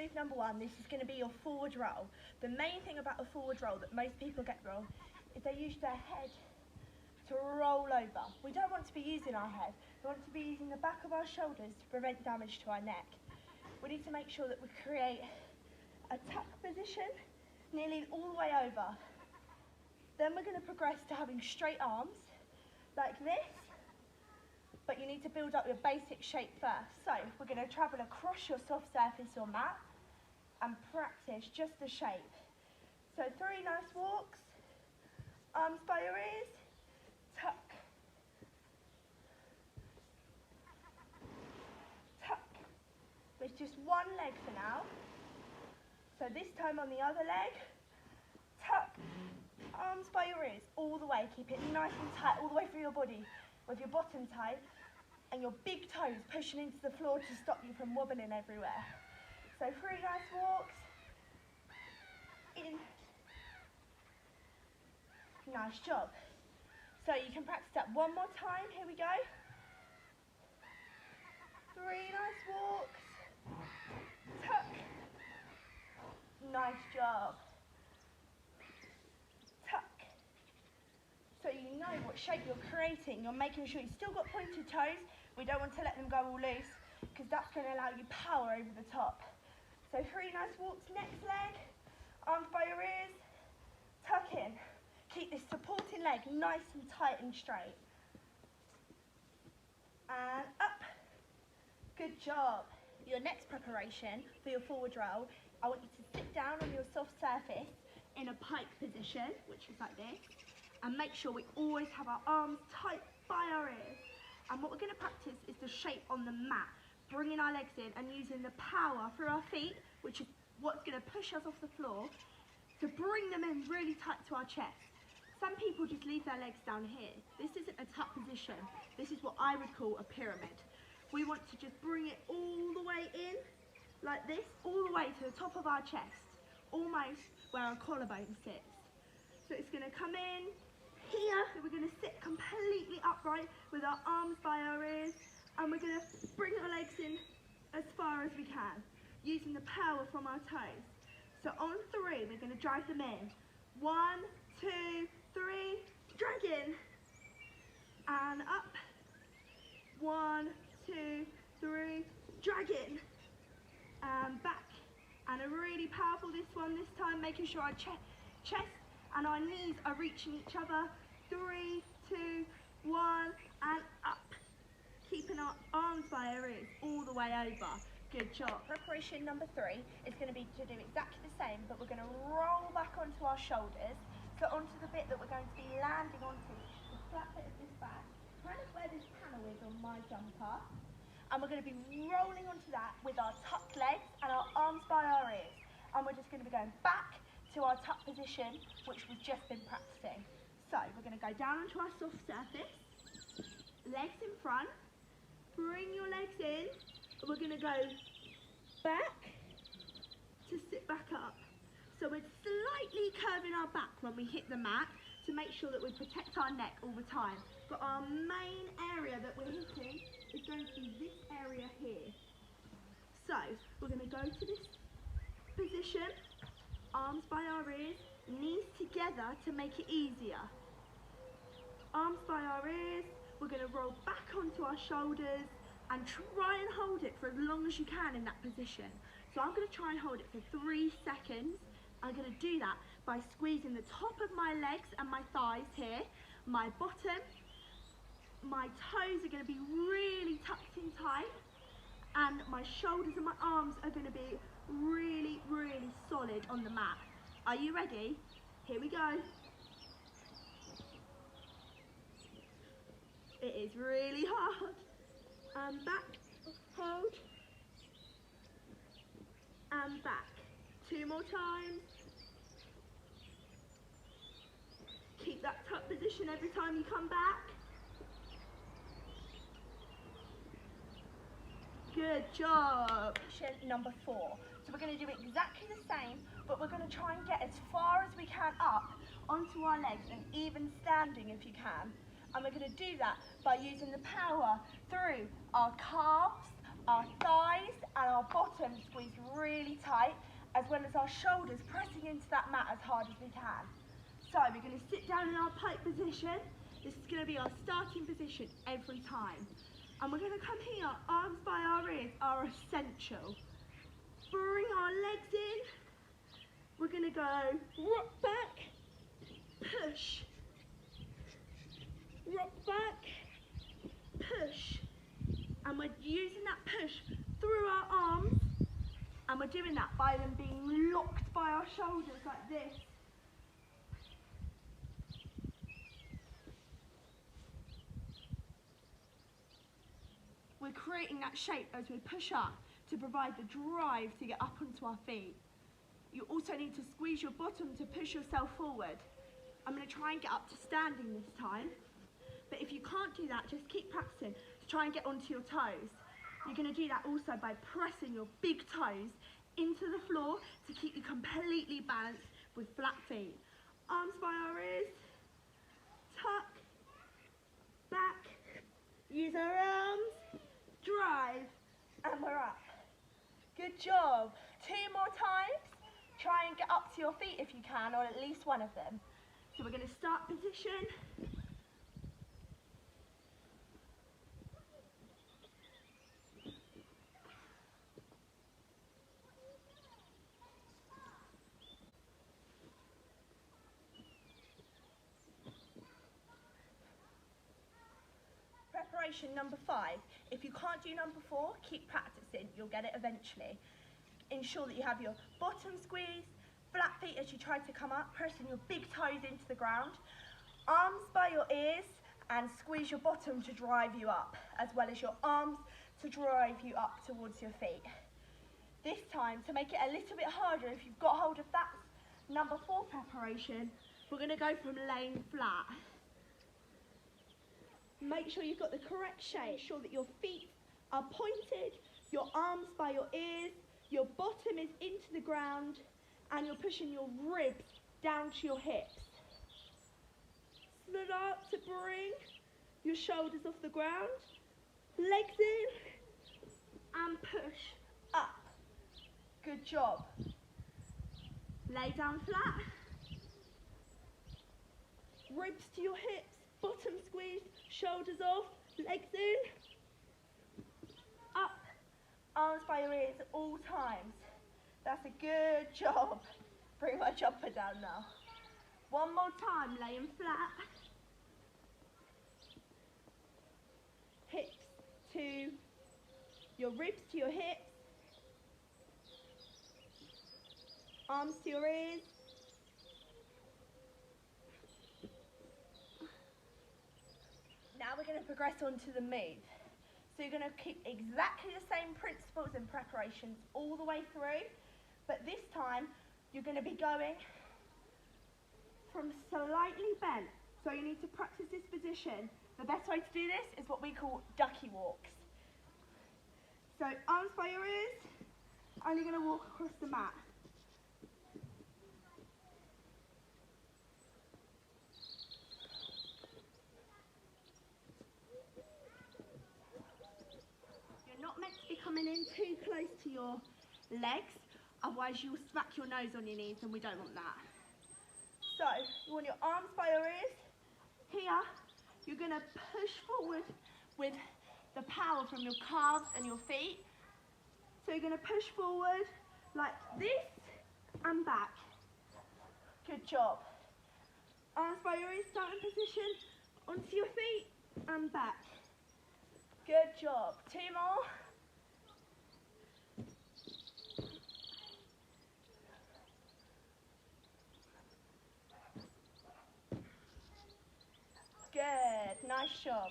move number one. This is going to be your forward roll. The main thing about a forward roll that most people get wrong is they use their head to roll over. We don't want to be using our head. We want to be using the back of our shoulders to prevent damage to our neck. We need to make sure that we create a tuck position nearly all the way over. Then we're going to progress to having straight arms like this, but you need to build up your basic shape first. So we're going to travel across your soft surface or mat and practice just the shape. So 3 nice walks, arms by your ears, tuck, tuck. With just one leg for now. So this time on the other leg, tuck, arms by your ears, all the way. Keep it nice and tight all the way through your body with your bottom tight and your big toes pushing into the floor to stop you from wobbling everywhere. So 3 nice walks, in. Nice job. So you can practice that one more time. Here we go. 3 nice walks. Tuck. Nice job. Tuck. So you know what shape you're creating. You're making sure you've still got pointed toes. We don't want to let them go all loose because that's going to allow you power over the top. So 3 nice walks, next leg. Arms by your ears. Tuck in. Keep this supporting leg nice and tight and straight. And up. Good job. Your next preparation for your forward roll, I want you to sit down on your soft surface in a pike position, which is like this, and make sure we always have our arms tight by our ears. And what we're going to practice is the shape on the mat, bringing our legs in and using the power through our feet, which is what's going to push us off the floor, to bring them in really tight to our chest. Some people just leave their legs down here. This isn't a tuck position. This is what I would call a pyramid. We want to just bring it all the way in, like this, all the way to the top of our chest, almost where our collarbone sits. So it's going to come in here. So we're going to sit completely upright with our arms by our ears, and we're going to bring our legs in as far as we can, using the power from our toes. So on 3, we're going to drive them in. 1, 2, 3, drag in, and up. 1, 2, 3, drag in, and back. And a really powerful this time, making sure our chest and our knees are reaching each other. 3, 2, 1, and up. Keeping our arms by our ears all the way over. Good job. Preparation number 3 is going to be to do exactly the same, but we're going to roll back onto our shoulders. So onto the bit that we're going to be landing onto, the flat bit of this back, kind of where this panel is on my jumper. And we're going to be rolling onto that with our tucked legs and our arms by our ears. And we're just going to be going back to our tuck position, which we've just been practicing. So we're going to go down onto our soft surface, legs in front, bring your legs in, and we're going to go back to sit back up. So we're slightly curving our back when we hit the mat to make sure that we protect our neck all the time. But our main area that we're hitting is going to be this area here. So we're going to go to this position, arms by our ears, knees together to make it easier. Arms by our ears, we're going to roll back onto our shoulders and try and hold it for as long as you can in that position. So I'm going to try and hold it for 3 seconds. I'm going to do that by squeezing the top of my legs and my thighs here, my bottom, my toes are going to be really tucked in tight, and my shoulders and my arms are going to be really, really solid on the mat. Are you ready? Here we go. It is really hard. And back, hold, and back. 2 more times. Keep that tuck position every time you come back. Good job. Number 4. So we're going to do exactly the same, but we're going to try and get as far as we can up onto our legs and even standing if you can. And we're going to do that by using the power through our calves, our thighs and our bottom squeezed really tight, as well as our shoulders pressing into that mat as hard as we can. So we're going to sit down in our pike position. This is going to be our starting position every time. And we're going to come here, arms by our ears are essential. Bring our legs in. We're going to go rock back, push, rock back, push. And we're using that push through our arms, and we're doing that by them being locked by our shoulders like this. We're creating that shape as we push up to provide the drive to get up onto our feet. You also need to squeeze your bottom to push yourself forward. I'm going to try and get up to standing this time, but if you can't do that, just keep practicing to try and get onto your toes. You're going to do that also by pressing your big toes into the floor to keep you completely balanced with flat feet. Arms by our ears, tuck, back, use our arms, drive, and we're up. Good job. 2 more times. Try and get up to your feet if you can, or at least one of them. So we're going to start position. Preparation number 5. If you can't do number 4, keep practicing. You'll get it eventually. Ensure that you have your bottom squeezed, flat feet as you try to come up, pressing your big toes into the ground, arms by your ears, and squeeze your bottom to drive you up, as well as your arms to drive you up towards your feet. This time, to make it a little bit harder, if you've got hold of that number 4 preparation, we're going to go from laying flat. Make sure you've got the correct shape. Make sure that your feet are pointed, your arms by your ears, your bottom is into the ground, and you're pushing your ribs down to your hips. Start to bring your shoulders off the ground, legs in, and push up. Good job. Lay down flat, ribs to your hips, bottom squeezed, shoulders off, legs in, up, arms by your ears at all times. That's a good job. Bring my jumper down now. One more time, laying flat. Hips to your ribs to your hips. Arms to your ears. Now we're going to progress on to the move. So you're going to keep exactly the same principles and preparations all the way through, but this time you're going to be going from slightly bent. So you need to practice this position. The best way to do this is what we call ducky walks. So arms by your ears, and you're going to walk across the mat. Coming in too close to your legs, otherwise you'll smack your nose on your knees, and we don't want that. So you want your arms by your ears. Here you're going to push forward with the power from your calves and your feet. So you're going to push forward like this and back. Good job. Arms by your ears, starting position, onto your feet and back. Good job. 2 more. Good, nice job.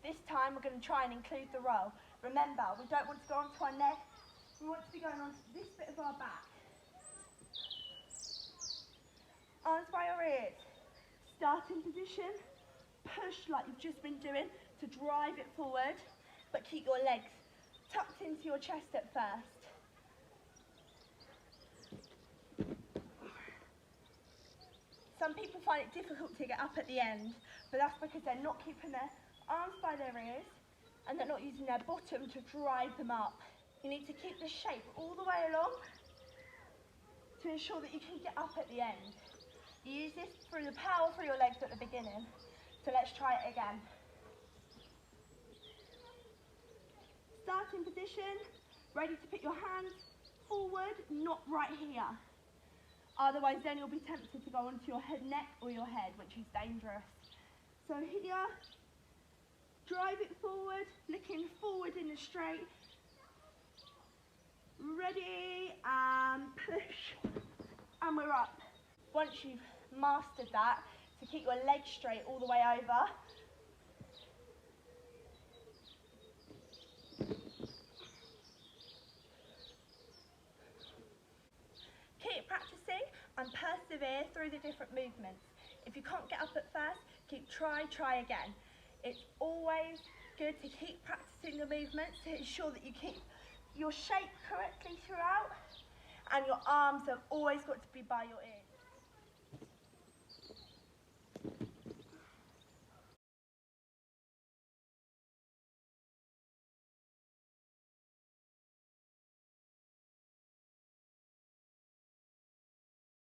This time we're going to try and include the roll. Remember, we don't want to go onto our neck, we want to be going onto this bit of our back. Arms by your ears. Starting position, push like you've just been doing to drive it forward, but keep your legs tucked into your chest at first. Some people find it difficult to get up at the end, but that's because they're not keeping their arms by their ears, and they're not using their bottom to drive them up. You need to keep the shape all the way along to ensure that you can get up at the end. You use this through the power through your legs at the beginning. So let's try it again. Starting position, ready to put your hands forward, not right here. Otherwise then you'll be tempted to go onto your neck or your head, which is dangerous. So here, drive it forward, looking forward in the straight. Ready, and push, and we're up. Once you've mastered that, to keep your legs straight all the way over. Keep practicing and persevere through the different movements. If you can't get up at first, try again. It's always good to keep practicing the movements to ensure that you keep your shape correctly throughout, and your arms have always got to be by your ears.